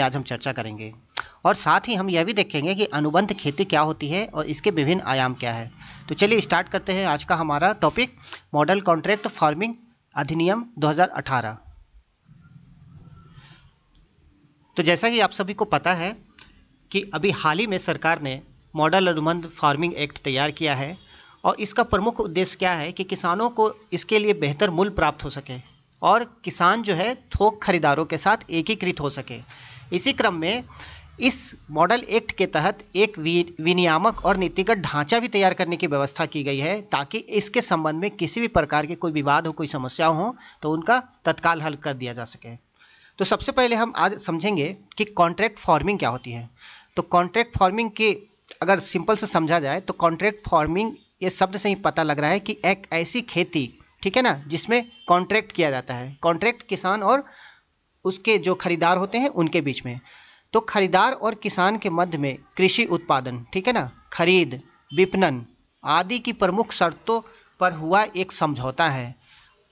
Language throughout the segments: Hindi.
आज हम चर्चा करेंगे और साथ ही हम यह भी देखेंगे कि अनुबंध खेती क्या होती है और इसके विभिन्न आयाम क्या है। तो चलिए स्टार्ट करते हैं आज का हमारा टॉपिक, मॉडल कॉन्ट्रैक्ट फार्मिंग अधिनियम 2018। तो जैसा कि आप सभी को पता है कि अभी हाल ही में सरकार ने मॉडल अनुबंध फार्मिंग एक्ट तैयार किया है और इसका प्रमुख उद्देश्य क्या है कि किसानों को इसके लिए बेहतर मूल्य प्राप्त हो सके और किसान जो है थोक खरीदारों के साथ एकीकृत हो सके। इसी क्रम में इस मॉडल एक्ट के तहत एक विनियामक और नीतिगत ढांचा भी तैयार करने की व्यवस्था की गई है ताकि इसके संबंध में किसी भी प्रकार के कोई विवाद हो, कोई समस्या हो तो उनका तत्काल हल कर दिया जा सके। तो सबसे पहले हम आज समझेंगे कि कॉन्ट्रैक्ट फार्मिंग क्या होती है। तो कॉन्ट्रैक्ट फार्मिंग की अगर सिंपल से समझा जाए तो कॉन्ट्रैक्ट फार्मिंग ये शब्द से ही पता लग रहा है कि एक ऐसी खेती, ठीक है ना, जिसमें कॉन्ट्रैक्ट किया जाता है। कॉन्ट्रैक्ट किसान और उसके जो खरीदार होते हैं उनके बीच में। तो खरीदार और किसान के मध्य में कृषि उत्पादन, ठीक है ना, खरीद, विपणन आदि की प्रमुख शर्तों पर हुआ एक समझौता है।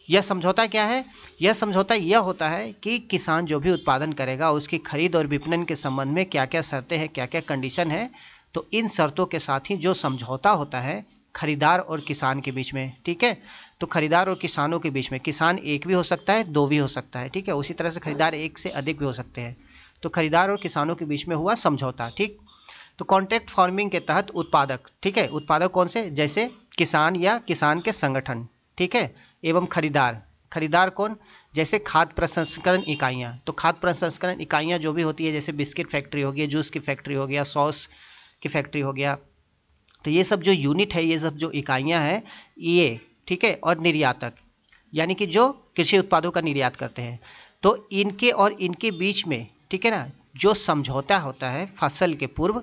यह समझौता क्या है? यह समझौता यह होता है कि किसान जो भी उत्पादन करेगा उसकी खरीद और विपणन के संबंध में क्या क्या शर्तें हैं, क्या क्या कंडीशन है। तो इन शर्तों के साथ ही जो समझौता होता है खरीदार और किसान के बीच में, ठीक है। तो खरीदार और किसानों के बीच में किसान एक भी हो सकता है, दो भी हो सकता है, ठीक है। उसी तरह से खरीदार एक से अधिक भी हो सकते हैं। तो खरीदार और किसानों के बीच में हुआ समझौता, ठीक। तो कॉन्ट्रैक्ट फार्मिंग के तहत उत्पादक, ठीक है, उत्पादक कौन से? जैसे किसान या किसान के संगठन, ठीक है, एवं खरीदार। खरीदार कौन? जैसे खाद्य प्रसंस्करण इकाइयाँ। तो खाद्य प्रसंस्करण इकाइयाँ जो भी होती है, जैसे बिस्किट फैक्ट्री हो गई, जूस की फैक्ट्री हो गया, सॉस की फैक्ट्री हो गया। तो ये सब जो यूनिट है, ये सब जो इकाइयाँ हैं ये, ठीक है। और निर्यातक यानी कि जो कृषि उत्पादों का निर्यात करते हैं। तो इनके और इनके बीच में, ठीक है ना, जो समझौता होता है फसल के पूर्व,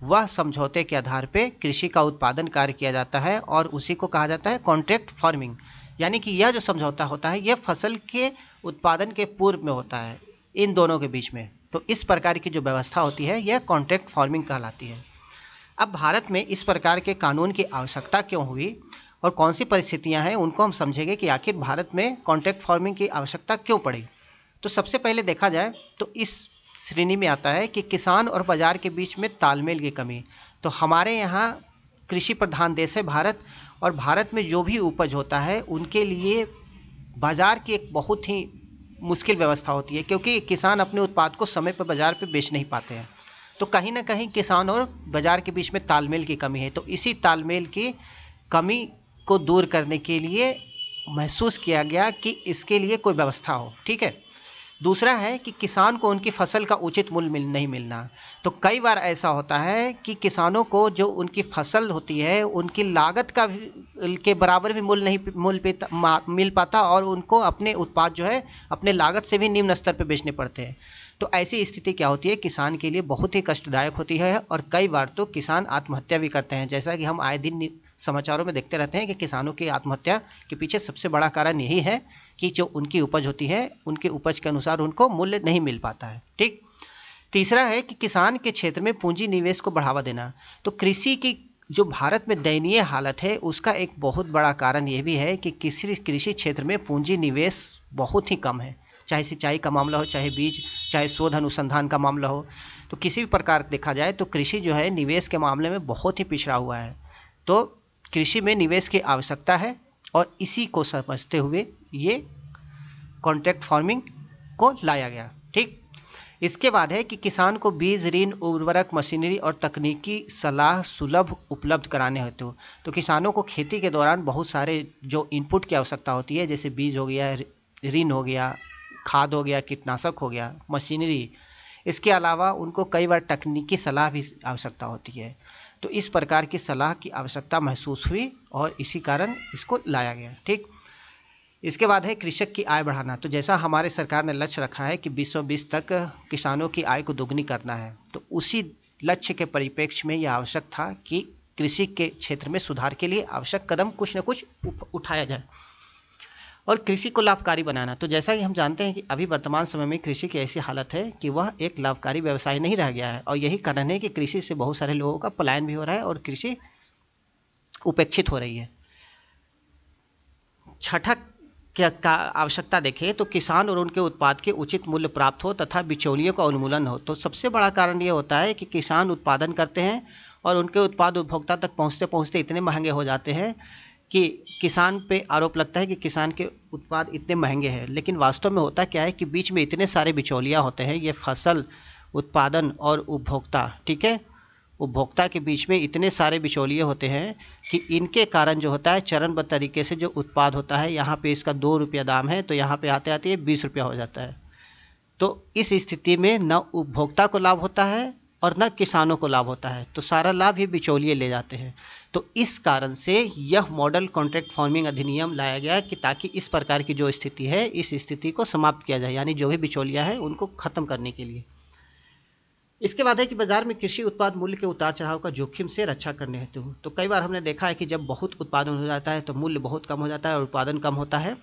वह समझौते के आधार पे कृषि का उत्पादन कार्य किया जाता है और उसी को कहा जाता है कॉन्ट्रैक्ट फार्मिंग। यानी कि यह जो समझौता होता है यह फसल के उत्पादन के पूर्व में होता है इन दोनों के बीच में। तो इस प्रकार की जो व्यवस्था होती है यह कॉन्ट्रैक्ट फार्मिंग कहलाती है। अब भारत में इस प्रकार के कानून की आवश्यकता क्यों हुई और कौन सी परिस्थितियां हैं, उनको हम समझेंगे कि आखिर भारत में कॉन्ट्रैक्ट फार्मिंग की आवश्यकता क्यों पड़ी। तो सबसे पहले देखा जाए तो इस श्रेणी में आता है कि किसान और बाजार के बीच में तालमेल की कमी। तो हमारे यहाँ कृषि प्रधान देश है भारत, और भारत में जो भी उपज होता है उनके लिए बाजार की एक बहुत ही मुश्किल व्यवस्था होती है, क्योंकि किसान अपने उत्पाद को समय पर बाजार पर बेच नहीं पाते हैं। तो कहीं ना कहीं किसान और बाजार के बीच में तालमेल की कमी है। तो इसी तालमेल की कमी को दूर करने के लिए महसूस किया गया कि इसके लिए कोई व्यवस्था हो, ठीक है। दूसरा है कि किसान को उनकी फसल का उचित मूल्य नहीं मिलना। तो कई बार ऐसा होता है कि किसानों को जो उनकी फसल होती है उनकी लागत का के बराबर भी मूल्य नहीं मिल पाता और उनको अपने उत्पाद जो है अपने लागत से भी निम्न स्तर पर बेचने पड़ते हैं। तो ऐसी स्थिति क्या होती है, किसान के लिए बहुत ही कष्टदायक होती है और कई बार तो किसान आत्महत्या भी करते हैं। जैसा कि हम आए दिन समाचारों में देखते रहते हैं कि किसानों की आत्महत्या के पीछे सबसे बड़ा कारण यही है कि जो उनकी उपज होती है उनके उपज के अनुसार उनको मूल्य नहीं मिल पाता है, ठीक। तीसरा है कि किसान के क्षेत्र में पूंजी निवेश को बढ़ावा देना। तो कृषि की जो भारत में दयनीय हालत है उसका एक बहुत बड़ा कारण यह भी है कि कृषि क्षेत्र में पूंजी निवेश बहुत ही कम है। चाहे सिंचाई का मामला हो, चाहे बीज, चाहे शोध अनुसंधान का मामला हो, तो किसी भी प्रकार देखा जाए तो कृषि जो है निवेश के मामले में बहुत ही पिछड़ा हुआ है। तो कृषि में निवेश की आवश्यकता है और इसी को समझते हुए ये कॉन्ट्रैक्ट फार्मिंग को लाया गया, ठीक। इसके बाद है कि किसान को बीज, ऋण, उर्वरक, मशीनरी और तकनीकी सलाह सुलभ उपलब्ध कराने हेतु। तो किसानों को खेती के दौरान बहुत सारे जो इनपुट की आवश्यकता होती है, जैसे बीज हो गया, ऋण हो गया, खाद हो गया, कीटनाशक हो गया, मशीनरी, इसके अलावा उनको कई बार तकनीकी सलाह भी आवश्यकता होती है। तो इस प्रकार की सलाह की आवश्यकता महसूस हुई और इसी कारण इसको लाया गया, ठीक। इसके बाद है कृषक की आय बढ़ाना। तो जैसा हमारे सरकार ने लक्ष्य रखा है कि 2020 तक किसानों की आय को दोगुनी करना है, तो उसी लक्ष्य के परिप्रेक्ष्य में यह आवश्यक था कि कृषि के क्षेत्र में सुधार के लिए आवश्यक कदम कुछ न कुछ उठाया जाए और कृषि को लाभकारी बनाना। तो जैसा कि हम जानते हैं कि अभी वर्तमान समय में कृषि की ऐसी हालत है कि वह एक लाभकारी व्यवसाय नहीं रह गया है और यही कारण है कि कृषि से बहुत सारे लोगों का पलायन भी हो रहा है और कृषि उपेक्षित हो रही है। छठा क्या का आवश्यकता देखें तो किसान और उनके उत्पाद के उचित मूल्य प्राप्त हो तथा बिचौलियों का उन्मूलन हो। तो सबसे बड़ा कारण ये होता है कि किसान उत्पादन करते हैं और उनके उत्पाद उपभोक्ता तक पहुंचते पहुंचते इतने महंगे हो जाते हैं कि किसान पे आरोप लगता है कि किसान के उत्पाद इतने महंगे हैं, लेकिन वास्तव में होता क्या है कि बीच में इतने सारे बिचौलिया होते हैं, ये फसल उत्पादन और उपभोक्ता, ठीक है, उपभोक्ता के बीच में इतने सारे बिचौलिए होते हैं कि इनके कारण जो होता है चरणबद्ध तरीके से जो उत्पाद होता है, यहाँ पे इसका 2 रुपया दाम है तो यहाँ पे आते आते ये 20 रुपया हो जाता है। तो इस स्थिति में न उपभोक्ता को लाभ होता है और न किसानों को लाभ होता है, तो सारा लाभ ही बिचौलिए ले जाते हैं। तो इस कारण से यह मॉडल कॉन्ट्रैक्ट फार्मिंग अधिनियम लाया गया कि ताकि इस प्रकार की जो स्थिति है इस स्थिति को समाप्त किया जाए, यानी जो भी बिचौलिया है उनको खत्म करने के लिए। इसके बाद है कि बाजार में कृषि उत्पाद मूल्य के उतार चढ़ाव का जोखिम से रक्षा करने हेतु, तो कई बार हमने देखा है कि जब बहुत उत्पादन हो जाता है तो मूल्य बहुत कम हो जाता है और उत्पादन कम होता है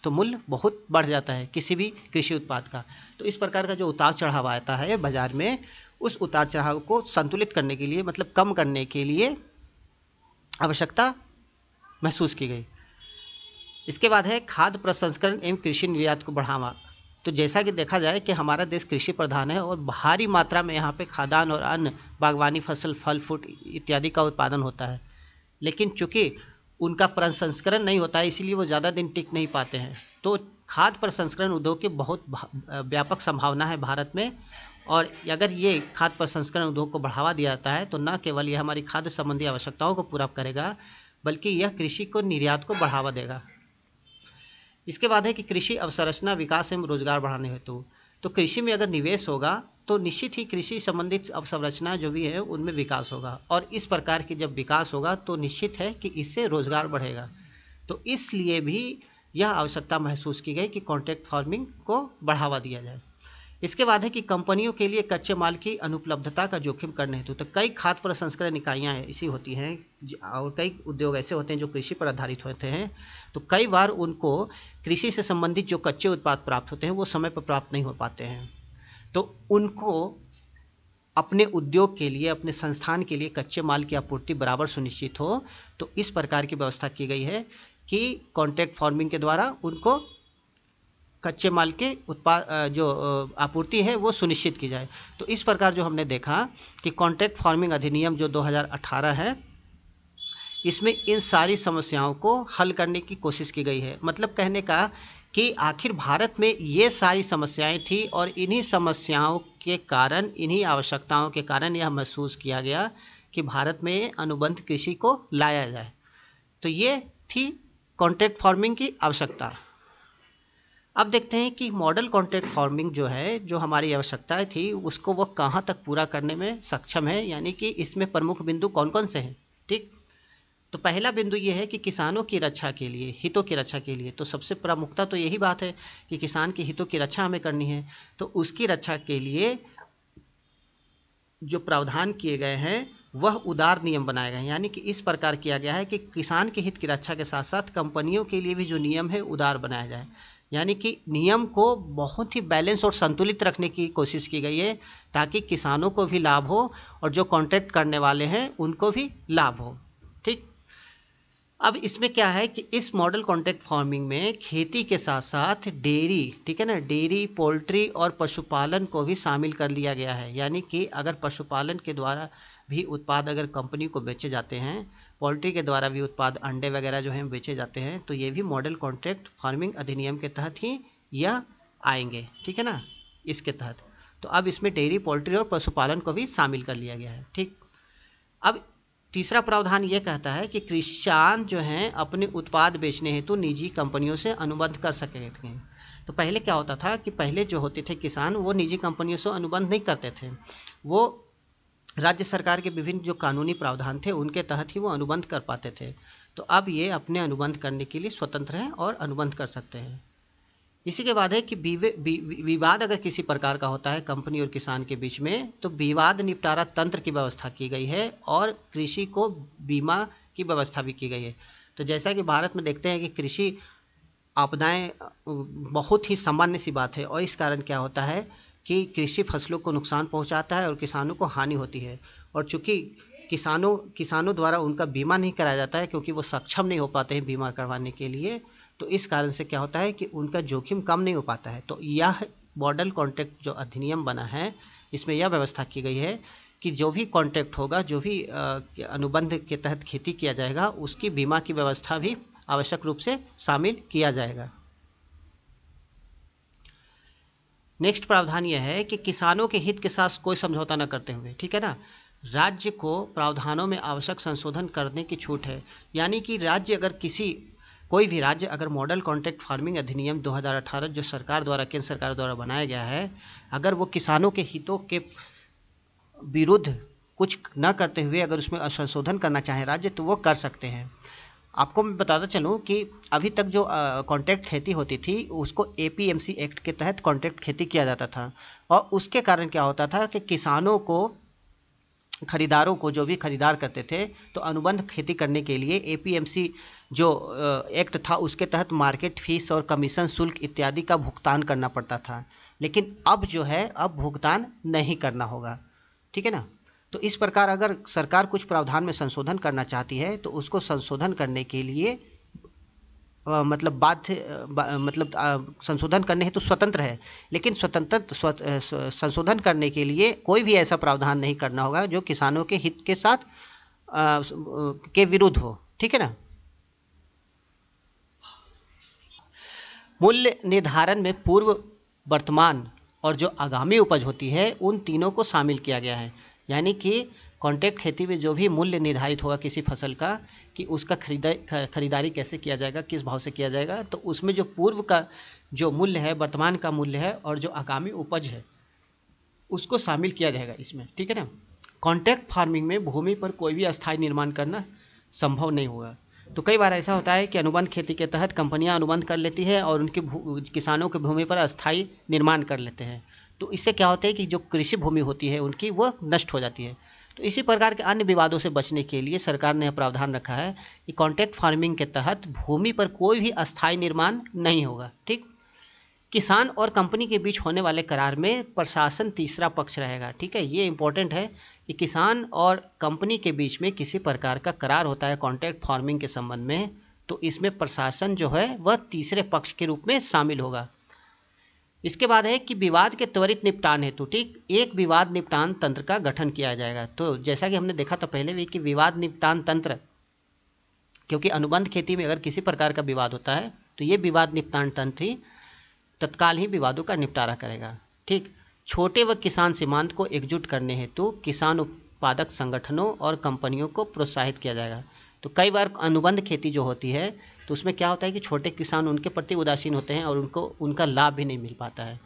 तो मूल्य बहुत बढ़ जाता है किसी भी कृषि उत्पाद का। तो इस प्रकार का जो उतार चढ़ाव आता है बाजार में, उस उतार चढ़ाव को संतुलित करने के लिए, मतलब कम करने के लिए आवश्यकता महसूस की गई। इसके बाद है खाद्य प्रसंस्करण एवं कृषि निर्यात को बढ़ावा। तो जैसा कि देखा जाए कि हमारा देश कृषि प्रधान है और भारी मात्रा में यहाँ पे खाद्यान्न और अन्य बागवानी फसल, फल फूल इत्यादि का उत्पादन होता है, लेकिन चूंकि उनका प्रसंस्करण नहीं होता है इसीलिए वो ज़्यादा दिन टिक नहीं पाते हैं। तो खाद्य प्रसंस्करण उद्योग की बहुत व्यापक संभावना है भारत में, और अगर ये खाद्य प्रसंस्करण उद्योग को बढ़ावा दिया जाता है तो न केवल ये हमारी खाद्य संबंधी आवश्यकताओं को पूरा करेगा बल्कि यह कृषि को निर्यात को बढ़ावा देगा। इसके बाद है कि कृषि अवसंरचना विकास एवं रोजगार बढ़ाने हेतु, तो कृषि में अगर निवेश होगा तो निश्चित ही कृषि संबंधित अवसंरचना जो भी है उनमें विकास होगा, और इस प्रकार की जब विकास होगा तो निश्चित है कि इससे रोजगार बढ़ेगा। तो इसलिए भी यह आवश्यकता महसूस की गई कि कॉन्ट्रैक्ट फार्मिंग को बढ़ावा दिया जाए। इसके बाद है कि कंपनियों के लिए कच्चे माल की अनुपलब्धता का जोखिम करने हेतु, तो कई खाद्य प्रसंस्करण इकाइयाँ ऐसी होती हैं और कई उद्योग ऐसे होते हैं जो कृषि पर आधारित होते हैं, तो कई बार उनको कृषि से संबंधित जो कच्चे उत्पाद प्राप्त होते हैं वो समय पर प्राप्त नहीं हो पाते हैं। तो उनको अपने उद्योग के लिए, अपने संस्थान के लिए कच्चे माल की आपूर्ति बराबर सुनिश्चित हो, तो इस प्रकार की व्यवस्था की गई है कि कॉन्ट्रैक्ट फार्मिंग के द्वारा उनको कच्चे माल के उत्पाद जो आपूर्ति है वो सुनिश्चित की जाए। तो इस प्रकार जो हमने देखा कि कॉन्ट्रैक्ट फार्मिंग अधिनियम जो 2018 है, इसमें इन सारी समस्याओं को हल करने की कोशिश की गई है। मतलब कहने का कि आखिर भारत में ये सारी समस्याएं थी और इन्हीं समस्याओं के कारण, इन्हीं आवश्यकताओं के कारण यह महसूस किया गया कि भारत में अनुबंध कृषि को लाया जाए। तो ये थी कॉन्ट्रैक्ट फार्मिंग की आवश्यकता। अब देखते हैं कि मॉडल कॉन्ट्रैक्ट फार्मिंग जो है, जो हमारी आवश्यकताएं थी उसको वो कहाँ तक पूरा करने में सक्षम है, यानी कि इसमें प्रमुख बिंदु कौन कौन से हैं। ठीक, तो पहला बिंदु ये है कि किसानों की रक्षा के लिए, हितों की रक्षा के लिए, तो सबसे प्रमुखता तो यही बात है कि किसान के हितों की रक्षा हमें करनी है। तो उसकी रक्षा के लिए जो प्रावधान किए गए हैं वह उदार नियम बनाए गए हैं, यानी कि इस प्रकार किया गया है कि किसान के हित की रक्षा के साथ साथ कंपनियों के लिए भी जो नियम है उदार बनाया जाए, यानी कि नियम को बहुत ही बैलेंस और संतुलित रखने की कोशिश की गई है ताकि किसानों को भी लाभ हो और जो कॉन्ट्रैक्ट करने वाले हैं उनको भी लाभ हो। ठीक, अब इसमें क्या है कि इस मॉडल कॉन्ट्रैक्ट फार्मिंग में खेती के साथ साथ डेयरी, ठीक है ना, डेयरी, पोल्ट्री और पशुपालन को भी शामिल कर लिया गया है। यानी कि अगर पशुपालन के द्वारा भी उत्पाद अगर कंपनी को बेचे जाते हैं, पोल्ट्री के द्वारा भी उत्पाद, अंडे वगैरह जो हैं बेचे जाते हैं, तो ये भी मॉडल कॉन्ट्रैक्ट फार्मिंग अधिनियम के तहत ही यह आएंगे। ठीक है ना, इसके तहत। तो अब इसमें डेयरी, पोल्ट्री और पशुपालन को भी शामिल कर लिया गया है। ठीक, अब तीसरा प्रावधान ये कहता है कि किसान जो हैं अपने उत्पाद बेचने हेतु निजी कंपनियों से अनुबंध कर सकेंगे। तो पहले क्या होता था कि पहले जो होते थे किसान, वो निजी कंपनियों से अनुबंध नहीं करते थे, वो राज्य सरकार के विभिन्न जो कानूनी प्रावधान थे उनके तहत ही वो अनुबंध कर पाते थे। तो अब ये अपने अनुबंध करने के लिए स्वतंत्र हैं और अनुबंध कर सकते हैं। इसी के बाद है कि विवाद अगर किसी प्रकार का होता है कंपनी और किसान के बीच में, तो विवाद निपटारा तंत्र की व्यवस्था की गई है और कृषि को बीमा की व्यवस्था भी की गई है। तो जैसा कि भारत में देखते हैं कि कृषि आपदाएं बहुत ही सामान्य सी बात है, और इस कारण क्या होता है कि कृषि फसलों को नुकसान पहुंचाता है और किसानों को हानि होती है। और चूंकि किसानों द्वारा उनका बीमा नहीं कराया जाता है क्योंकि वो सक्षम नहीं हो पाते हैं बीमा करवाने के लिए, तो इस कारण से क्या होता है कि उनका जोखिम कम नहीं हो पाता है। तो यह मॉडल कॉन्ट्रैक्ट जो अधिनियम बना है, इसमें यह व्यवस्था की गई है कि जो भी कॉन्ट्रैक्ट होगा, जो भी अनुबंध के तहत खेती किया जाएगा, उसकी बीमा की व्यवस्था भी आवश्यक रूप से शामिल किया जाएगा। नेक्स्ट प्रावधान यह है कि किसानों के हित के साथ कोई समझौता न करते हुए, ठीक है ना, राज्य को प्रावधानों में आवश्यक संशोधन करने की छूट है। यानी कि राज्य अगर कोई भी राज्य अगर मॉडल कॉन्ट्रैक्ट फार्मिंग अधिनियम 2018 जो सरकार द्वारा, केंद्र सरकार द्वारा बनाया गया है, अगर वो किसानों के हितों के विरुद्ध कुछ न करते हुए अगर उसमें संशोधन करना चाहे राज्य, तो वो कर सकते हैं। आपको मैं बताता चलूँ कि अभी तक जो कॉन्ट्रैक्ट खेती होती थी, उसको एपीएमसी एक्ट के तहत कॉन्ट्रैक्ट खेती किया जाता था, और उसके कारण क्या होता था कि किसानों को, खरीदारों को, जो भी खरीदार करते थे, तो अनुबंध खेती करने के लिए एपीएमसी जो एक्ट था उसके तहत मार्केट फीस और कमीशन शुल्क इत्यादि का भुगतान करना पड़ता था। लेकिन अब जो है, अब भुगतान नहीं करना होगा, ठीक है ना। तो इस प्रकार अगर सरकार कुछ प्रावधान में संशोधन करना चाहती है, तो उसको संशोधन करने के लिए संशोधन करने हेतु स्वतंत्र है, लेकिन संशोधन करने के लिए कोई भी ऐसा प्रावधान नहीं करना होगा जो किसानों के हित के साथ के विरुद्ध हो, ठीक है ना। मूल्य निर्धारण में पूर्व, वर्तमान और जो आगामी उपज होती है, उन तीनों को शामिल किया गया है। यानी कि कॉन्ट्रैक्ट खेती में जो भी मूल्य निर्धारित होगा किसी फसल का, कि उसका खरीदारी कैसे किया जाएगा, किस भाव से किया जाएगा, तो उसमें जो पूर्व का जो मूल्य है, वर्तमान का मूल्य है, और जो आगामी उपज है, उसको शामिल किया जाएगा इसमें, ठीक है ना। कॉन्ट्रैक्ट फार्मिंग में भूमि पर कोई भी अस्थायी निर्माण करना संभव नहीं होगा। तो कई बार ऐसा होता है कि अनुबंध खेती के तहत कंपनियां अनुबंध कर लेती है और उनकी किसानों की भूमि पर अस्थायी निर्माण कर लेते हैं। तो इससे क्या होता है कि जो कृषि भूमि होती है उनकी, वो नष्ट हो जाती है। तो इसी प्रकार के अन्य विवादों से बचने के लिए सरकार ने प्रावधान रखा है कि कॉन्ट्रैक्ट फार्मिंग के तहत भूमि पर कोई भी अस्थायी निर्माण नहीं होगा, ठीक। किसान और कंपनी के बीच होने वाले करार में प्रशासन तीसरा पक्ष रहेगा, ठीक है। ये इंपॉर्टेंट है कि किसान और कंपनी के बीच में किसी प्रकार का करार होता है कॉन्ट्रैक्ट फार्मिंग के संबंध में, तो इसमें प्रशासन जो है वह तीसरे पक्ष के रूप में शामिल होगा। इसके बाद है कि विवाद के त्वरित निपटान हेतु, ठीक, एक विवाद निपटान तंत्र का गठन किया जाएगा। तो जैसा कि हमने देखा था पहले भी कि विवाद निपटान तंत्र, क्योंकि अनुबंध खेती में अगर किसी प्रकार का विवाद होता है तो ये विवाद निपटान तंत्र ही तत्काल ही विवादों का निपटारा करेगा, ठीक। छोटे व किसान सीमांत को एकजुट करने हेतु किसान उत्पादक संगठनों और कंपनियों को प्रोत्साहित किया जाएगा। तो कई बार अनुबंध खेती जो होती है, तो उसमें क्या होता है कि छोटे किसान उनके प्रति उदासीन होते हैं और उनको उनका लाभ भी नहीं मिल पाता है।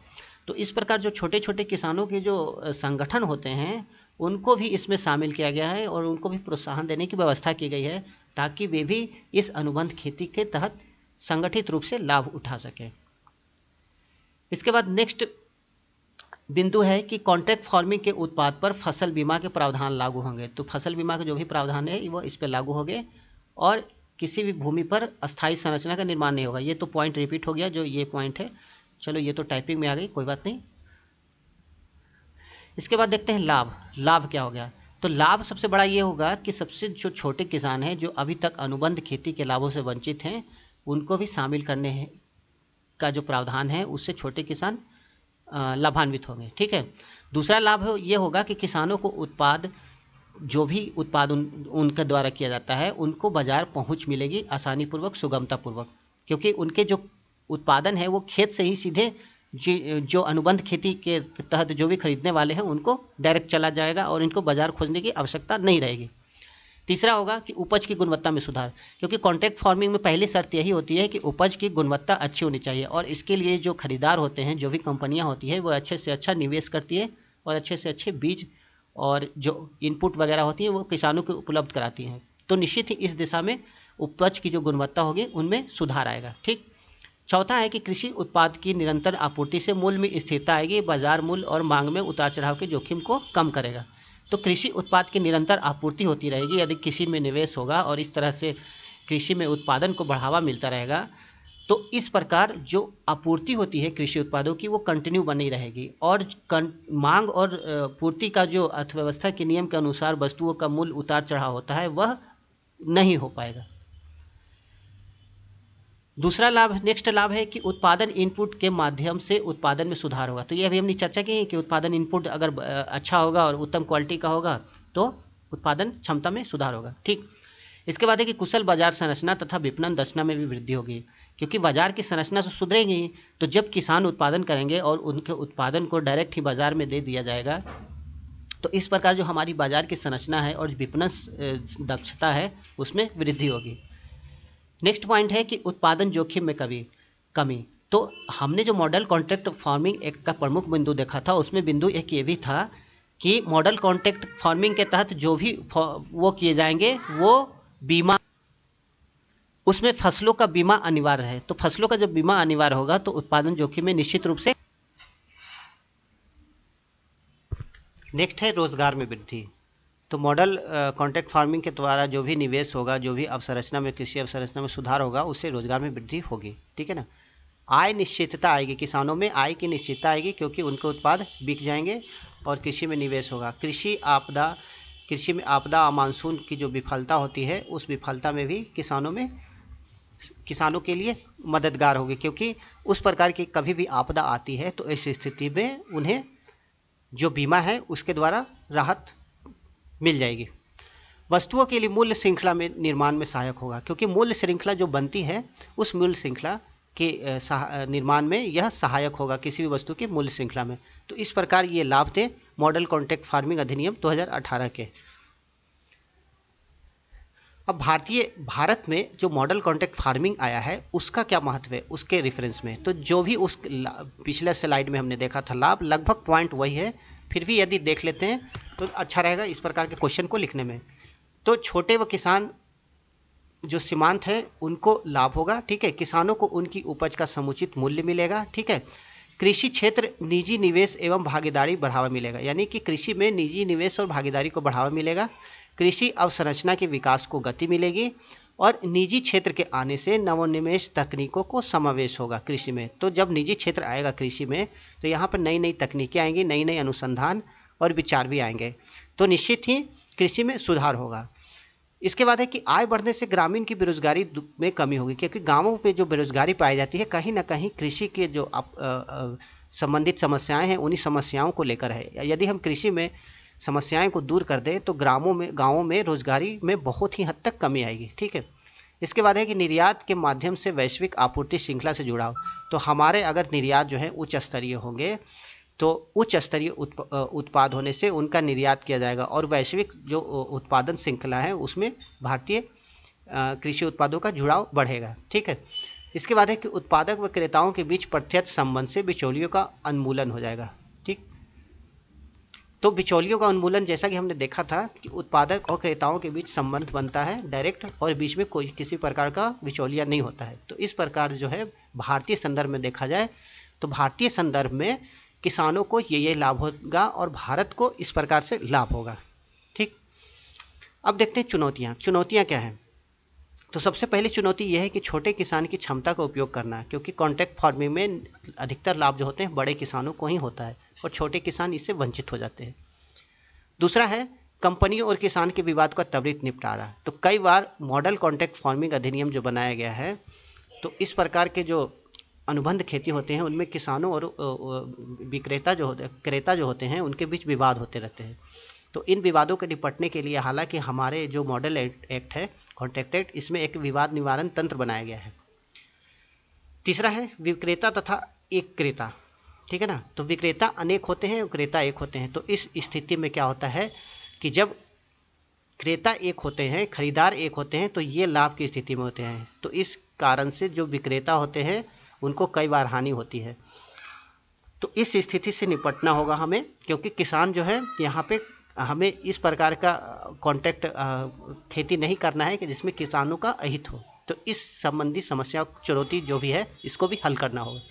तो इस प्रकार जो छोटे छोटे किसानों के जो संगठन होते हैं, उनको भी इसमें शामिल किया गया है और उनको भी प्रोत्साहन देने की व्यवस्था की गई है, ताकि वे भी इस अनुबंध खेती के तहत संगठित रूप से लाभ उठा सकें। इसके बाद नेक्स्ट बिंदु है कि कॉन्ट्रैक्ट फार्मिंग के उत्पाद पर फसल बीमा के प्रावधान लागू होंगे। तो फसल बीमा के जो भी प्रावधान है वो इस पर लागू होंगे, और किसी भी भूमि पर अस्थायी संरचना का निर्माण नहीं होगा। ये तो पॉइंट रिपीट हो गया, जो ये पॉइंट है, चलो ये तो टाइपिंग में आ गई, कोई बात नहीं। इसके बाद देखते हैं लाभ क्या हो गया। तो लाभ सबसे बड़ा ये होगा कि सबसे जो छोटे किसान हैं, जो अभी तक अनुबंध खेती के लाभों से वंचित हैं, उनको भी शामिल करने का जो प्रावधान है उससे छोटे किसान लाभान्वित होंगे, ठीक है। दूसरा लाभ ये होगा कि किसानों को जो भी उत्पाद उनके द्वारा किया जाता है, उनको बाजार पहुंच मिलेगी आसानी पूर्वक, सुगमता पूर्वक, क्योंकि उनके जो उत्पादन है वो खेत से ही सीधे जो अनुबंध खेती के तहत जो भी खरीदने वाले हैं उनको डायरेक्ट चला जाएगा और इनको बाजार खोजने की आवश्यकता नहीं रहेगी। तीसरा होगा कि उपज की गुणवत्ता में सुधार, क्योंकि कॉन्ट्रैक्ट फार्मिंग में पहली शर्त यही होती है कि उपज की गुणवत्ता अच्छी होनी चाहिए, और इसके लिए जो खरीदार होते हैं, जो भी कंपनियां होती है, वो अच्छे से अच्छा निवेश करती है और अच्छे से अच्छे बीज और जो इनपुट वगैरह होती है वो किसानों को उपलब्ध कराती हैं। तो निश्चित ही इस दिशा में उपज की जो गुणवत्ता होगी उनमें सुधार आएगा, ठीक। चौथा है कि कृषि उत्पाद की निरंतर आपूर्ति से मूल्य में स्थिरता आएगी, बाजार मूल्य और मांग में उतार चढ़ाव के जोखिम को कम करेगा। तो कृषि उत्पाद की निरंतर आपूर्ति होती रहेगी यदि कृषि में निवेश होगा और इस तरह से कृषि में उत्पादन को बढ़ावा मिलता रहेगा, तो इस प्रकार जो आपूर्ति होती है कृषि उत्पादों की वो कंटिन्यू बनी रहेगी, और मांग और पूर्ति का जो अर्थव्यवस्था के नियम के अनुसार वस्तुओं का मूल्य उतार चढ़ाव होता है वह नहीं हो पाएगा। दूसरा लाभ, नेक्स्ट लाभ है कि उत्पादन इनपुट के माध्यम से उत्पादन में सुधार होगा। तो ये अभी हमने चर्चा की है कि उत्पादन इनपुट अगर अच्छा होगा और उत्तम क्वालिटी का होगा तो उत्पादन क्षमता में सुधार होगा। ठीक, इसके बाद है कि कुशल बाजार संरचना तथा विपणन दक्षता में भी वृद्धि होगी, क्योंकि बाजार की संरचना तो सुधरेगी। तो जब किसान उत्पादन करेंगे और उनके उत्पादन को डायरेक्ट ही बाजार में दे दिया जाएगा, तो इस प्रकार जो हमारी बाजार की संरचना है और विपणन दक्षता है उसमें वृद्धि होगी। नेक्स्ट पॉइंट है कि उत्पादन जोखिम में कमी। तो हमने जो मॉडल कॉन्ट्रैक्ट फार्मिंग एक्ट का प्रमुख बिंदु देखा था, उसमें बिंदु एक ये भी था कि मॉडल कॉन्ट्रैक्ट फार्मिंग के तहत जो भी वो किए जाएंगे वो बीमा, उसमें फसलों का बीमा अनिवार्य है। तो फसलों का जब बीमा अनिवार्य होगा तो उत्पादन जोखिम में निश्चित रूप से। नेक्स्ट है रोजगार में वृद्धि। तो मॉडल कॉन्ट्रैक्ट फार्मिंग के द्वारा जो भी निवेश होगा, जो भी अवसंरचना में, कृषि अवसंरचना में सुधार होगा, उससे रोजगार में वृद्धि होगी। ठीक है ना। आय निश्चितता आएगी, किसानों में आय की निश्चितता आएगी क्योंकि उनके उत्पाद बिक जाएंगे और कृषि में निवेश होगा। कृषि में आपदा मानसून की जो विफलता होती है, उस विफलता में भी किसानों के लिए मददगार होगी, क्योंकि उस प्रकार की कभी भी आपदा आती है तो इस स्थिति में उन्हें जो बीमा है उसके द्वारा राहत मिल जाएगी। वस्तुओं के लिए मूल्य श्रृंखला में निर्माण में सहायक होगा, क्योंकि मूल्य श्रृंखला जो बनती है उस मूल्य श्रृंखला के निर्माण में यह सहायक होगा, किसी भी वस्तु की मूल्य श्रृंखला में। तो इस प्रकार ये लाभ थे मॉडल कॉन्ट्रैक्ट फार्मिंग अधिनियम 2018 के। अब भारत में जो मॉडल कॉन्ट्रैक्ट फार्मिंग आया है उसका क्या महत्व है उसके रेफरेंस में। तो जो भी उस पिछले स्लाइड में हमने देखा था लाभ, लगभग पॉइंट वही है, फिर भी यदि देख लेते हैं तो अच्छा रहेगा इस प्रकार के क्वेश्चन को लिखने में। तो छोटे व किसान जो सीमांत है उनको लाभ होगा। ठीक है, किसानों को उनकी उपज का समुचित मूल्य मिलेगा। ठीक है, कृषि क्षेत्र निजी निवेश एवं भागीदारी बढ़ावा मिलेगा, यानी कि कृषि में निजी निवेश और भागीदारी को बढ़ावा मिलेगा। कृषि अवसंरचना के विकास को गति मिलेगी और निजी क्षेत्र के आने से नवोन्मेष तकनीकों को समावेश होगा कृषि में। तो जब निजी क्षेत्र आएगा कृषि में तो यहाँ पर नई नई तकनीकें आएंगी, नई नई अनुसंधान और विचार भी आएंगे, तो निश्चित ही कृषि में सुधार होगा। इसके बाद है कि आय बढ़ने से ग्रामीण की बेरोजगारी में कमी होगी, क्योंकि गांवों पे जो बेरोजगारी पाई जाती है कहीं ना कहीं कृषि के जो संबंधित समस्याएं हैं उन्हीं समस्याओं को लेकर है। यदि हम कृषि में समस्याएं को दूर कर दें तो गांवों में रोजगारी में बहुत ही हद तक कमी आएगी। ठीक है, इसके बाद है कि निर्यात के माध्यम से वैश्विक आपूर्ति श्रृंखला से जुड़ाव। तो हमारे अगर निर्यात जो है उच्च स्तरीय होंगे तो उच्च स्तरीय उत्पाद होने से उनका निर्यात किया जाएगा और वैश्विक जो उत्पादन श्रृंखला है उसमें भारतीय कृषि उत्पादों का जुड़ाव बढ़ेगा। ठीक है, इसके बाद है कि उत्पादक व क्रेताओं के बीच प्रत्यक्ष संबंध से बिचौलियों का उन्मूलन हो जाएगा। ठीक, तो बिचौलियों का उन्मूलन जैसा कि हमने देखा था कि उत्पादक और क्रेताओं के बीच संबंध बनता है डायरेक्ट और बीच में कोई किसी प्रकार का बिचौलिया नहीं होता है। तो इस प्रकार जो है भारतीय संदर्भ में देखा जाए तो भारतीय संदर्भ में किसानों को ये लाभ होगा और भारत को इस प्रकार से लाभ होगा। ठीक, अब देखते हैं चुनौतियां क्या हैं। तो सबसे पहली चुनौती यह है कि छोटे किसान की क्षमता का उपयोग करना है, क्योंकि कॉन्ट्रैक्ट फार्मिंग में अधिकतर लाभ जो होते हैं बड़े किसानों को ही होता है और छोटे किसान इससे वंचित हो जाते हैं। दूसरा है कंपनियों और किसान के विवाद का त्वरित निपटारा। तो कई बार मॉडल कॉन्ट्रैक्ट फार्मिंग अधिनियम जो बनाया गया है तो इस प्रकार के जो अनुबंध खेती होते हैं उनमें किसानों और क्रेता जो होते हैं उनके बीच विवाद होते रहते हैं। तो इन विवादों के निपटने के लिए हालांकि हमारे जो मॉडल एक्ट है कॉन्ट्रैक्ट एक्ट, इसमें एक विवाद निवारण तंत्र बनाया गया है। तीसरा है विक्रेता तथा एक क्रेता। ठीक है ना, तो विक्रेता अनेक होते हैं और क्रेता एक होते हैं। तो इस स्थिति में क्या होता है कि जब क्रेता एक होते हैं, खरीदार एक होते हैं, तो ये लाभ की स्थिति में होते हैं। तो इस कारण से जो विक्रेता होते हैं उनको कई बार हानि होती है। तो इस स्थिति से निपटना होगा हमें, क्योंकि किसान जो है यहाँ पे हमें इस प्रकार का कॉन्ट्रैक्ट खेती नहीं करना है कि जिसमें किसानों का अहित हो। तो इस संबंधी समस्या चुनौती जो भी है इसको भी हल करना होगा।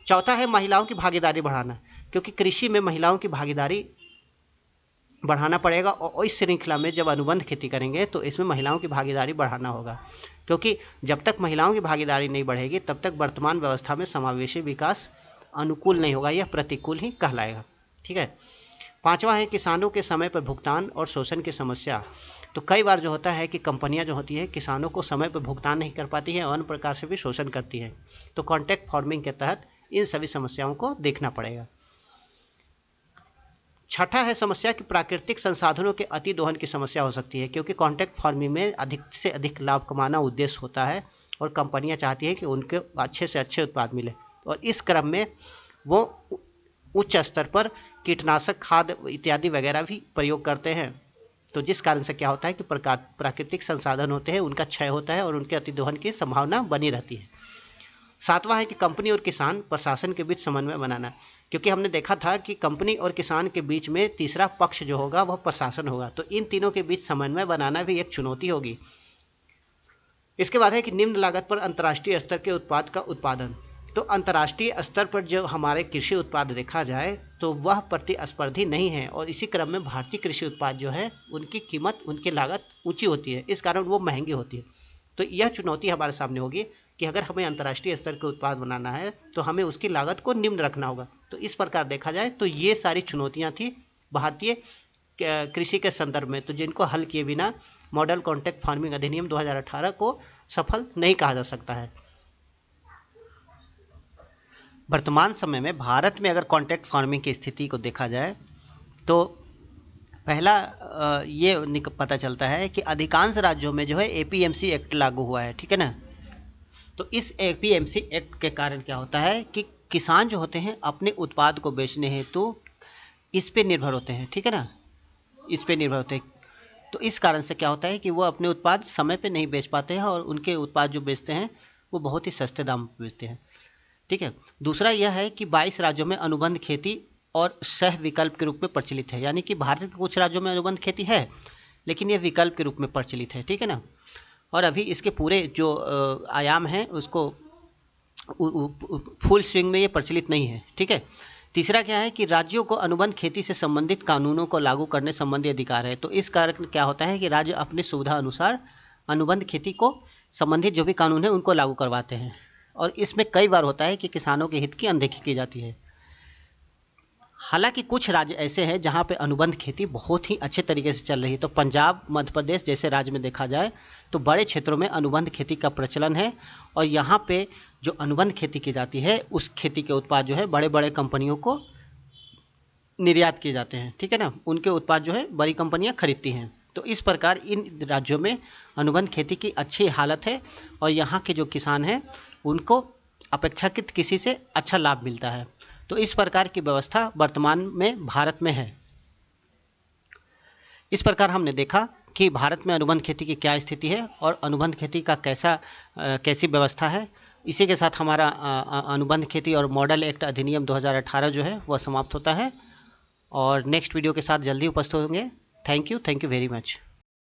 चौथा है महिलाओं की भागीदारी बढ़ाना, क्योंकि कृषि में महिलाओं की भागीदारी बढ़ाना पड़ेगा और इस श्रृंखला में जब अनुबंध खेती करेंगे तो इसमें महिलाओं की भागीदारी बढ़ाना होगा, क्योंकि जब तक महिलाओं की भागीदारी नहीं बढ़ेगी तब तक वर्तमान व्यवस्था में समावेशी विकास अनुकूल नहीं होगा, यह प्रतिकूल ही कहलाएगा। ठीक है, 5वां है किसानों के समय पर भुगतान और शोषण की समस्या। तो कई बार जो होता है कि कंपनियां जो होती है किसानों को समय पर भुगतान नहीं कर पाती है और अन्य प्रकार से भी शोषण करती है। तो कॉन्ट्रैक्ट फार्मिंग के तहत इन सभी समस्याओं को देखना पड़ेगा। छठा है समस्या कि प्राकृतिक संसाधनों के अति दोहन की समस्या हो सकती है, क्योंकि कॉन्ट्रैक्ट फार्मिंग में अधिक से अधिक लाभ कमाना उद्देश्य होता है और कंपनियां चाहती है कि उनके अच्छे से अच्छे उत्पाद मिले, और इस क्रम में वो उच्च स्तर पर कीटनाशक, खाद इत्यादि वगैरह भी प्रयोग करते हैं। तो जिस कारण से क्या होता है कि प्राकृतिक संसाधन होते हैं उनका क्षय होता है और उनके अतिदोहन की संभावना बनी रहती है। 7वां है कि कंपनी और किसान प्रशासन के बीच समन्वय बनाना, क्योंकि हमने देखा था कि कंपनी और किसान के बीच में तीसरा पक्ष जो होगा वह प्रशासन होगा। तो इन तीनों के बीच समन्वय बनाना भी एक चुनौती होगी। इसके बाद है कि निम्न लागत पर अंतर्राष्ट्रीय स्तर के उत्पाद का उत्पादन। तो अंतर्राष्ट्रीय स्तर पर जो हमारे कृषि उत्पाद देखा जाए तो वह प्रतिस्पर्धी नहीं है, और इसी क्रम में भारतीय कृषि उत्पाद जो है उनकी कीमत, उनकी लागत ऊंची होती है, इस कारण वो महंगी होती है। तो यह चुनौती हमारे सामने होगी कि अगर हमें अंतर्राष्ट्रीय स्तर के उत्पाद बनाना है तो हमें उसकी लागत को निम्न रखना होगा। तो इस प्रकार देखा जाए तो ये सारी चुनौतियाँ थी भारतीय कृषि के संदर्भ में, तो जिनको हल किए बिना मॉडल कॉन्ट्रैक्ट फार्मिंग अधिनियम 2018 को सफल नहीं कहा जा सकता है। वर्तमान समय में भारत में अगर कॉन्ट्रैक्ट फार्मिंग की स्थिति को देखा जाए तो पहला ये पता चलता है कि अधिकांश राज्यों में जो है एपीएमसी एक्ट लागू हुआ है, ठीक है ना। तो इस एपीएमसी एक्ट के कारण क्या होता है कि किसान जो होते हैं अपने उत्पाद को बेचने हेतु इस पे निर्भर होते हैं, ठीक है ना, इस पे निर्भर होते हैं। तो इस कारण से क्या होता है कि वो अपने उत्पाद समय पे नहीं बेच पाते हैं और उनके उत्पाद जो बेचते हैं वो बहुत ही सस्ते दाम पर बेचते हैं, ठीक है। दूसरा यह है कि 22 राज्यों में अनुबंध खेती और सह विकल्प के रूप में प्रचलित है, यानी कि भारत के कुछ राज्यों में अनुबंध खेती है लेकिन यह विकल्प के रूप में प्रचलित है, ठीक है ना। और अभी इसके पूरे जो आयाम हैं उसको फुल स्विंग में ये प्रचलित नहीं है, ठीक है। तीसरा क्या है कि राज्यों को अनुबंध खेती से संबंधित कानूनों को लागू करने संबंधी अधिकार है। तो इस कारण क्या होता है कि राज्य अपनी सुविधा अनुसार अनुबंध खेती को संबंधित जो भी कानून है उनको लागू करवाते हैं, और इसमें कई बार होता है कि किसानों के हित की अनदेखी की जाती है। हालांकि कुछ राज्य ऐसे हैं जहां पे अनुबंध खेती बहुत ही अच्छे तरीके से चल रही है। तो पंजाब, मध्य प्रदेश जैसे राज्य में देखा जाए तो बड़े क्षेत्रों में अनुबंध खेती का प्रचलन है, और यहाँ पे जो अनुबंध खेती की जाती है उस खेती के उत्पाद जो है बड़े बड़े कंपनियों को निर्यात किए जाते हैं, ठीक है ना। उनके उत्पाद जो है बड़ी कंपनियां खरीदती हैं। तो इस प्रकार इन राज्यों में अनुबंध खेती की अच्छी हालत है और यहाँ के जो किसान हैं उनको अपेक्षाकृत किसी से अच्छा लाभ मिलता है। तो इस प्रकार की व्यवस्था वर्तमान में भारत में है। इस प्रकार हमने देखा कि भारत में अनुबंध खेती की क्या स्थिति है और अनुबंध खेती का कैसी व्यवस्था है। इसी के साथ हमारा अनुबंध खेती और मॉडल एक्ट अधिनियम 2018 जो है वह समाप्त होता है, और नेक्स्ट वीडियो के साथ जल्दी उपस्थित होंगे। Thank you very much.